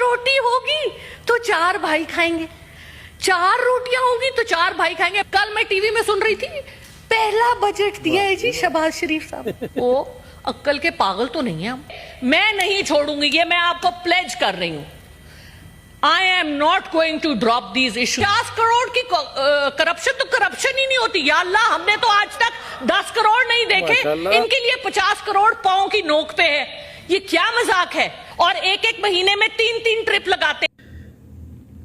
रोटी होगी तो 4 भाई खाएंगे, 4 रोटियां होगी तो 4 भाई खाएंगे। कल मैं टीवी में सुन रही थी, पहला बजट दिया है जी शहबाज शरीफ साहब। ओ अक्कल के पागल तो नहीं है हम। मैं नहीं छोड़ूंगी, ये मैं आपको प्लेज कर रही हूं। I am not going to drop these issues। 50 crore की करप्शन तो करप्शन ही नहीं होती। या अल्लाह, हमने तो आज तक 10 करोड़ नहीं देखे, इनके लिए 50 करोड़ पांव की नोक पे है। ये क्या मजाक है? और एक महीने में 3 ट्रिप लगाते।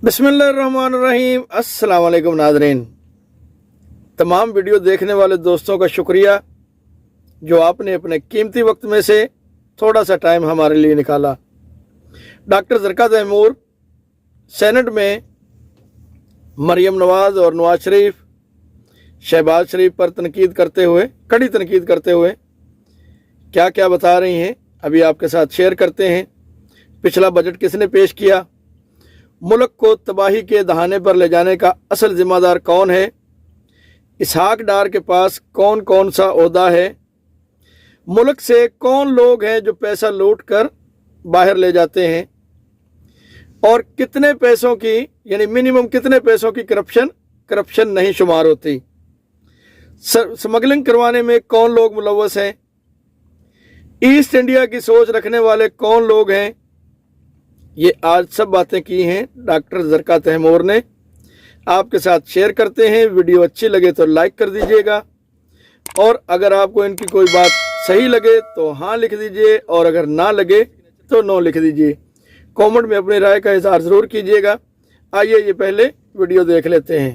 बिस्मिल्लाहिर्रहमानिर्रहीम। अस्सलाम वालेकुम नाज़रीन, तमाम वीडियो देखने वाले दोस्तों का शुक्रिया जो आपने अपने कीमती वक्त में से थोड़ा सा टाइम हमारे लिए निकाला। डॉक्टर ज़रका तैमूर सेनेट में मरियम नवाज और नवाज शरीफ, शहबाज शरीफ पर तनकीद करते हुए, कड़ी तनकीद करते हुए क्या क्या बता रही हैं, अभी आपके साथ शेयर करते हैं। पिछला बजट किसने पेश किया? मुल्क को तबाही के दहाने पर ले जाने का असल जिम्मेदार कौन है? इसहाक डार के पास कौन कौन सा ओहदा है? मुल्क से कौन लोग हैं जो पैसा लूट कर बाहर ले जाते हैं? और कितने पैसों की, यानी मिनिमम कितने पैसों की करप्शन नहीं शुमार होती? स्मगलिंग करवाने में कौन लोग मुलव्वस हैं? ईस्ट इंडिया की सोच रखने वाले कौन लोग हैं? ये आज सब बातें की हैं डॉक्टर ज़रका तैमूर ने। आपके साथ शेयर करते हैं। वीडियो अच्छी लगे तो लाइक कर दीजिएगा, और अगर आपको इनकी कोई बात सही लगे तो हाँ लिख दीजिए, और अगर ना लगे तो नो लिख दीजिए। कमेंट में अपनी राय का इजहार जरूर कीजिएगा। आइए ये पहले वीडियो देख लेते हैं।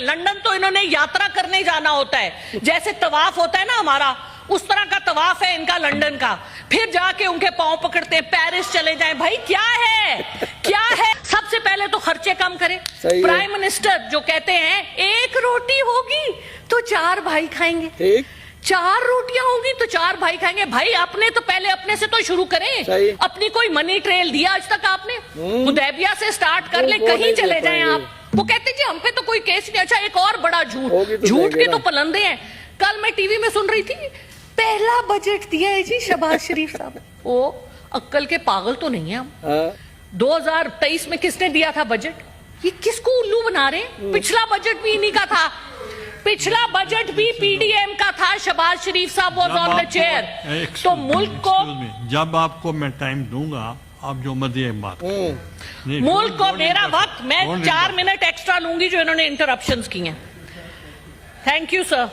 लंदन तो इन्होंने यात्रा करने जाना होता है, जैसे तवाफ होता है ना हमारा, उस तरह का तवाफ है इनका लंदन का। फिर जाके उनके पांव पकड़ते हैं, पेरिस चले जाएं। भाई क्या है, क्या है? सबसे पहले तो खर्चे कम करें। प्राइम मिनिस्टर जो कहते हैं 1 रोटी होगी तो 4 भाई खाएंगे, 4 रोटियां होंगी तो 4 भाई खाएंगे। भाई अपने तो पहले अपने से तो शुरू करें। अपनी कोई मनी ट्रेल दिया आज तक आपने? हुदैबिया से स्टार्ट कर ले, कहीं चले जाएं आप। वो कहते जी हम पे तो कोई केस नहीं। अच्छा, एक और बड़ा झूठ के तो पलंदे हैं। कल मैं टीवी में सुन रही थी, पहला बजट दिया है जी शहबाज शरीफ साहब। ओ अक्कल के पागल तो नहीं है हम। 2023 में किसने दिया था बजट? ये किसको उल्लू बना रहे हैं? पिछला बजट भी इन्हीं का था, पिछला बजट भी पीडीएम का था। शहबाज शरीफ साहब वाज ऑन द चेयर। तो मुल्क को, जब आपको मैं टाइम दूंगा आप जो मर्जी बात, मुल्क को मेरा वक्त, मैं 4 मिनट एक्स्ट्रा लूंगी जो इन्होंने इंटरप्शंस की हैं। Thank you sir.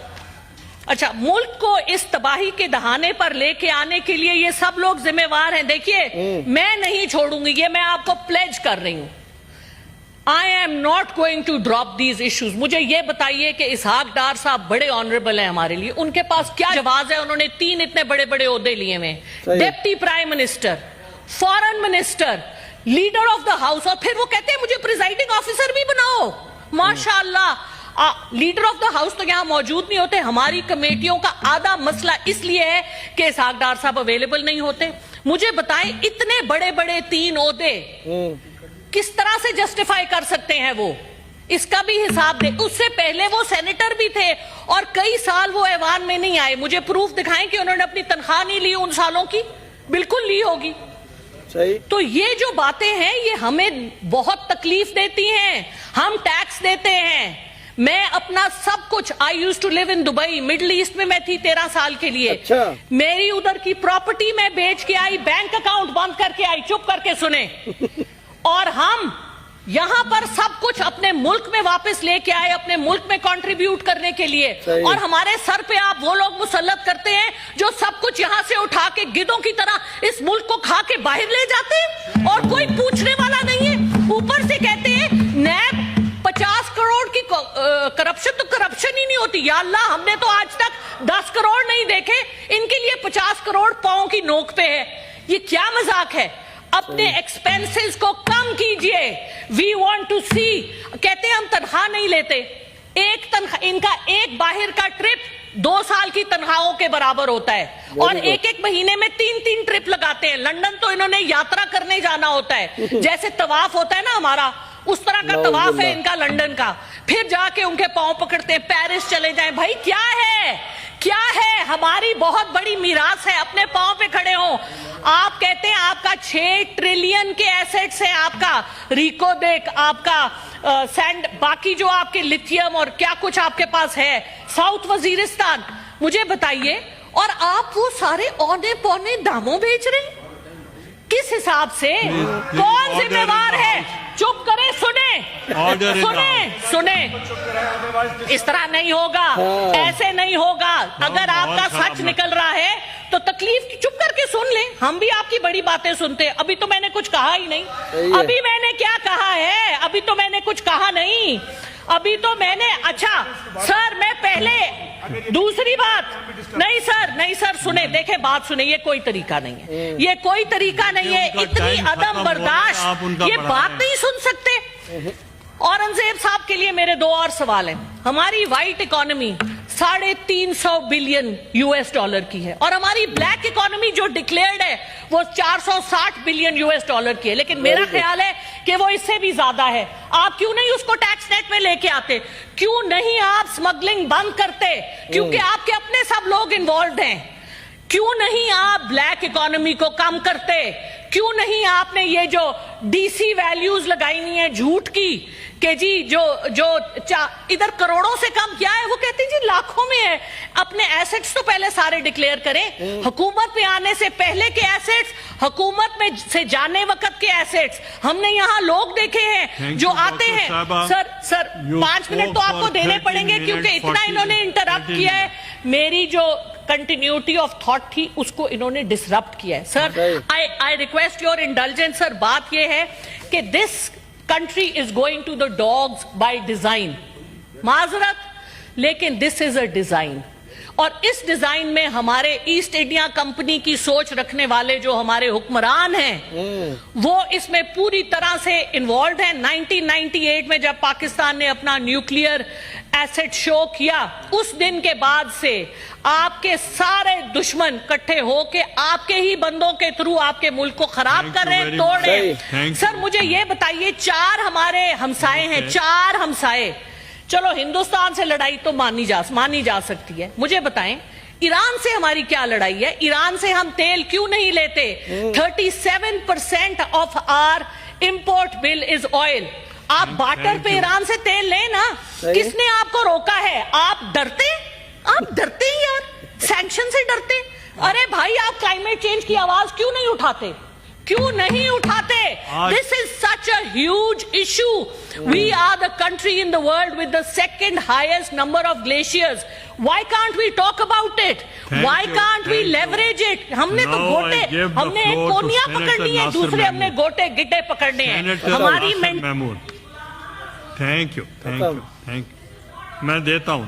अच्छा, मुल्क को इस तबाही के दहाने पर लेके आने के लिए ये सब लोग जिम्मेवार हैं। देखिए, मैं नहीं छोड़ूंगी, ये मैं आपको प्लेज कर रही हूं। I am not going to drop these issues। मुझे ये बताइए कि इसहाक डार साहब बड़े ऑनरेबल हैं हमारे लिए, उनके पास क्या जवाब है? उन्होंने 3 इतने बड़े बड़े ओहदे लिए हुए, deputy prime minister, foreign minister, leader of the house, और फिर वो कहते हैं मुझे प्रिजाइडिंग ऑफिसर भी बनाओ। माशाअल्लाह, लीडर ऑफ द हाउस तो यहां मौजूद नहीं होते। हमारी कमेटियों का आधा मसला इसलिए है कि इसहाक डार साहब अवेलेबल नहीं होते। मुझे बताएं, इतने बड़े बड़े 3 ओहदे किस तरह से जस्टिफाई कर सकते हैं वो? इसका भी हिसाब दे। उससे पहले वो सेनेटर भी थे और कई साल वो ऐवान में नहीं आए। मुझे प्रूफ दिखाएं कि उन्होंने अपनी तनख्वाह नहीं ली उन सालों की। बिल्कुल ली होगी। सही। तो ये जो बातें हैं ये हमें बहुत तकलीफ देती हैं। हम टैक्स देते हैं। मैं अपना सब कुछ, I used to live in Dubai, Middle East में मैं थी 13 साल के लिए। अच्छा। मेरी उधर की प्रॉपर्टी मैं बेच के आई, बैंक अकाउंट बंद करके आई। चुप करके सुने। और हम यहां पर सब कुछ अपने मुल्क में वापस लेके आए, अपने मुल्क में कंट्रीब्यूट करने के लिए। और हमारे सर पे आप वो लोग मुसल्लत करते हैं जो सब कुछ यहां से उठा के गिद्धों की तरह इस मुल्क को खा के बाहर ले जाते हैं, और कोई पूछने वाला नहीं है। ऊपर से कहते हैं नैब 50 करोड़ की करप्शन तो करप्शन ही नहीं होती। या अल्लाह, हमने तो आज तक 10 करोड़ नहीं देखे, इनके लिए 50 करोड़ पांव की नोक पे है। ये क्या मजाक है? अपने एक्सपेंसेस को कम कीजिए। वी वांट टू सी। कहते हैं हम तनख्वाह नहीं लेते। एक तनख्वाह, इनका एक बाहर का ट्रिप 2 साल की तनख्वाहों के बराबर होता है, और एक महीने में 3 ट्रिप लगाते हैं। लंदन तो इन्होंने यात्रा करने जाना होता है, जैसे तवाफ होता है ना हमारा, उस तरह का तवाफ है इनका लंदन का। फिर जाके उनके पांव पकड़ते हैं, पेरिस चले जाएं। भाई क्या है, क्या है? हमारी बहुत बड़ी मीरास है, अपने पांव पे खड़े हो। आप कहते हैं आपका 6 ट्रिलियन के एसेट एसेट्स है आपका रिकोडेक, आपका सैंड, बाकी जो आपके लिथियम और क्या कुछ आपके पास है, साउथ वजीरिस्तान, मुझे बताइए, और आप वो सारे औने पौने दामों बेच रहे हैं? किस हिसाब से? कौन जिम्मेवार है? चुप करें, सुने, इस तरह नहीं होगा, ऐसे नहीं होगा। अगर आपका सच निकल रहा है तो तकलीफ की चुप करके सुन ले, हम भी आपकी बड़ी बातें सुनते हैं। अभी तो मैंने कुछ कहा ही नहीं, अभी मैंने क्या कहा है? अभी तो मैंने कुछ कहा नहीं, अभी तो मैंने, अच्छा सर मैं पहले दूसरी बात, नहीं सर सुने, देखे बात सुने, ये कोई तरीका नहीं है, ये कोई तरीका नहीं है, इतनी अदम बर्दाश्त, ये बात नहीं सुन सकते। औरंगजेब साहब के लिए मेरे दो और सवाल हैं। हमारी white economy 350 billion US dollar की है, और हमारी ब्लैक इकोनॉमी जो डिक्लेयर्ड है वो 460 बिलियन US डॉलर की है, लेकिन मेरा ख्याल है कि वो इससे भी ज्यादा है। आप क्यों नहीं उसको टैक्स नेट में लेके आते? क्यों नहीं आप स्मगलिंग बंद करते? क्योंकि आपके अपने सब लोग इन्वॉल्व हैं। क्यों नहीं आप ब्लैक इकोनॉमी को कम करते? क्यों नहीं आपने ये जो DC वैल्यूज लगाई हुई है झूठ की, कि जी जो इधर करोड़ों से कम क्या है, वो कहते हैं जी लाखों में है। अपने एसेट्स तो पहले सारे डिक्लेयर करें, हुकूमत में आने से पहले के एसेट्स, हुकूमत में से जाने वक्त के एसेट्स। हमने यहाँ लोग देखे हैं जो आते हैं, सर 5 मिनट तो आपको देने पड़ेंगे, क्योंकि इतना इन्होंने इंटरप्ट किया है, मेरी जो कंटिन्यूटी ऑफ थॉट थी उसको इन्होंने डिसरप्ट किया है। Sir I request your indulgence. Sir बात यह है कि this country is going to the dogs by design, माजरत, लेकिन this is a design, और इस डिजाइन में हमारे ईस्ट इंडिया कंपनी की सोच रखने वाले जो हमारे हुक्मरान हैं वो इसमें पूरी तरह से इन्वॉल्व हैं। 1998 में जब पाकिस्तान ने अपना न्यूक्लियर एसेट शो किया, उस दिन के बाद से आपके सारे दुश्मन इकट्ठे होके आपके ही बंदों के थ्रू आपके मुल्क को खराब कर रहे हैं, तोड़ रहे हैं। सर मुझे ये बताइए, 4 हमारे हमसाए हैं, 4 हमसाए, चलो हिंदुस्तान से लड़ाई तो मानी जा सकती है, मुझे बताएं ईरान से हमारी क्या लड़ाई है? ईरान से हम तेल क्यों नहीं लेते? 37% of our import bill is oil. आप बाटर पे ईरान से तेल लें ना, किसने आपको रोका है? आप डरते हैं यार, सैंक्शन से डरते। अरे भाई आप क्लाइमेट चेंज की आवाज क्यों नहीं उठाते? This is such a huge issue. We are the country in the world with the second highest number of glaciers. Why can't we talk about it? Why can't we leverage it? हमने तो गोटे, हमने एक कोनिया पकड़नी है, दूसरे हमने गोटे गिट्टे पकड़ने हैं। हमारी थैंक यू, मैं देता हूं।